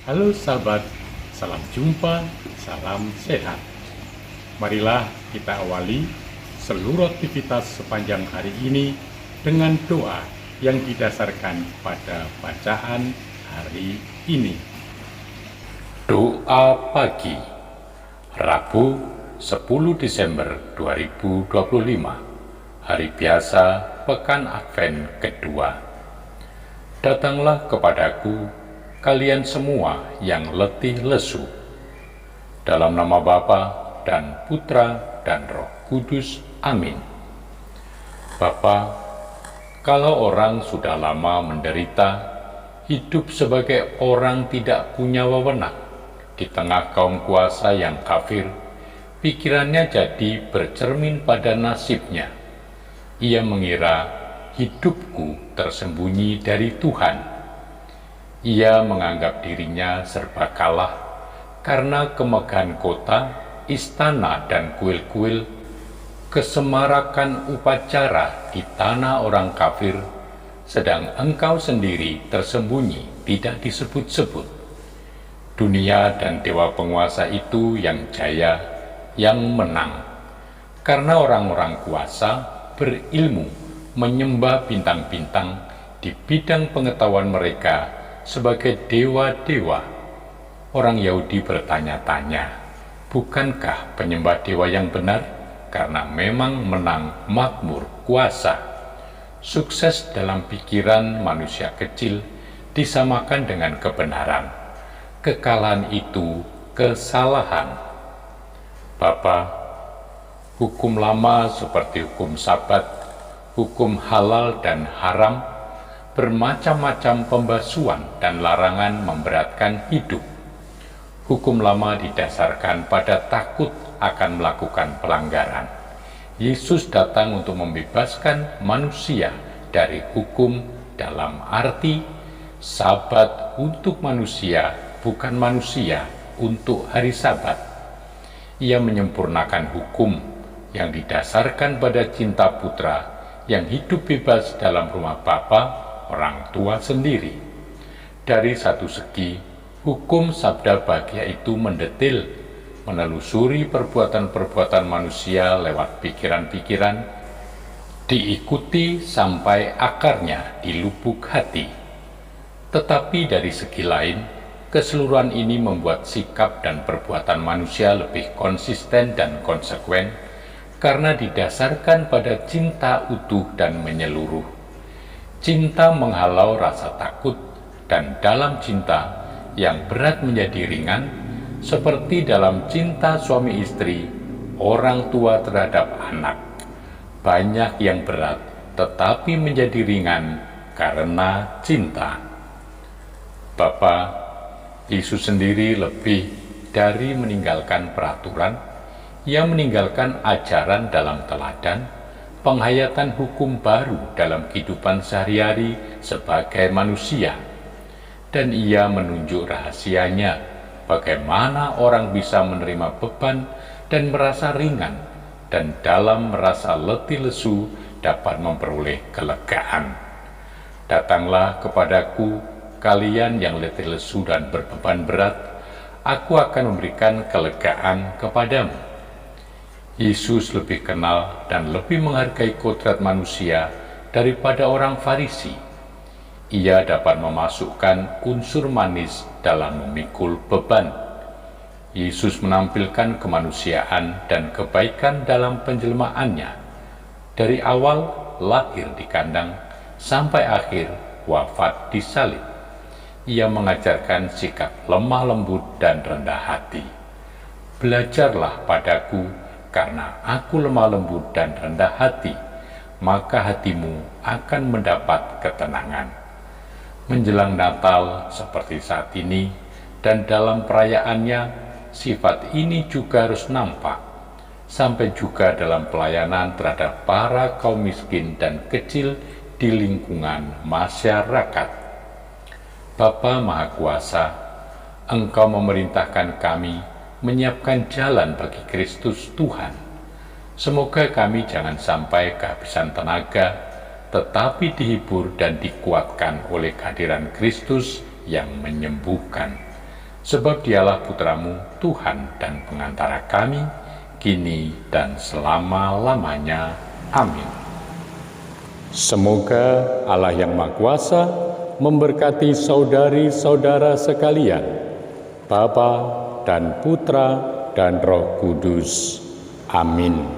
Halo sahabat, salam jumpa, salam sehat. Marilah kita awali seluruh aktivitas sepanjang hari ini dengan doa yang didasarkan pada bacaan hari ini. Doa pagi, Rabu 10 Desember 2025, hari biasa Pekan Advent kedua. Datanglah kepadaku kalian semua yang letih lesu. Dalam nama Bapa dan Putra dan Roh Kudus. Amin. Bapa, kalau orang sudah lama menderita, hidup sebagai orang tidak punya wewenang di tengah kaum kuasa yang kafir, pikirannya jadi bercermin pada nasibnya. Ia mengira hidupku tersembunyi dari Tuhan. Ia menganggap dirinya serba kalah karena kemegahan kota, istana, dan kuil-kuil, kesemarakan upacara di tanah orang kafir, sedang engkau sendiri tersembunyi, tidak disebut-sebut. Dunia dan dewa penguasa itu yang jaya, yang menang, karena orang-orang kuasa berilmu menyembah bintang-bintang di bidang pengetahuan mereka sebagai dewa-dewa. Orang Yahudi bertanya-tanya, bukankah penyembah dewa yang benar? Karena memang menang, makmur, kuasa. Sukses dalam pikiran manusia kecil disamakan dengan kebenaran. Kekalahan itu kesalahan. Bapa, hukum lama seperti hukum Sabat, hukum halal dan haram, bermacam-macam pembasuan dan larangan memberatkan hidup. Hukum lama didasarkan pada takut akan melakukan pelanggaran. Yesus datang untuk membebaskan manusia dari hukum dalam arti Sabat untuk manusia, bukan manusia untuk hari Sabat. Ia menyempurnakan hukum yang didasarkan pada cinta putra yang hidup bebas dalam rumah Bapa, orang tua sendiri. Dari satu segi, hukum sabda bahagia itu mendetil, menelusuri perbuatan-perbuatan manusia lewat pikiran-pikiran, diikuti sampai akarnya di lubuk hati. Tetapi dari segi lain, keseluruhan ini membuat sikap dan perbuatan manusia lebih konsisten dan konsekuen, karena didasarkan pada cinta utuh dan menyeluruh. Cinta menghalau rasa takut, dan dalam cinta yang berat menjadi ringan, seperti dalam cinta suami istri, orang tua terhadap anak. Banyak yang berat, tetapi menjadi ringan karena cinta. Bapa, Yesus sendiri lebih dari meninggalkan peraturan, ia meninggalkan ajaran dalam teladan, penghayatan hukum baru dalam kehidupan sehari-hari sebagai manusia. Dan ia menunjuk rahasianya, bagaimana orang bisa menerima beban dan merasa ringan, dan dalam merasa letih lesu dapat memperoleh kelegaan. Datanglah kepadaku, kalian yang letih lesu dan berbeban berat, aku akan memberikan kelegaan kepadamu. Yesus lebih kenal dan lebih menghargai kodrat manusia daripada orang Farisi. Ia dapat memasukkan unsur manis dalam memikul beban. Yesus menampilkan kemanusiaan dan kebaikan dalam penjelmaannya. Dari awal lahir di kandang sampai akhir wafat di salib. Ia mengajarkan sikap lemah lembut dan rendah hati. Belajarlah padaku, karena aku lemah lembut dan rendah hati, maka hatimu akan mendapat ketenangan. Menjelang Natal seperti saat ini, dan dalam perayaannya, sifat ini juga harus nampak, sampai juga dalam pelayanan terhadap para kaum miskin dan kecil di lingkungan masyarakat. Bapa Maha Kuasa, Engkau memerintahkan kami menyiapkan jalan bagi Kristus Tuhan. Semoga kami jangan sampai kehabisan tenaga, tetapi dihibur dan dikuatkan oleh kehadiran Kristus yang menyembuhkan. Sebab dialah putra-Mu, Tuhan dan pengantara kami, kini dan selama-lamanya. Amin. Semoga Allah yang Maha Kuasa memberkati saudari-saudara sekalian, Bapa dan Putra dan Roh Kudus. Amin.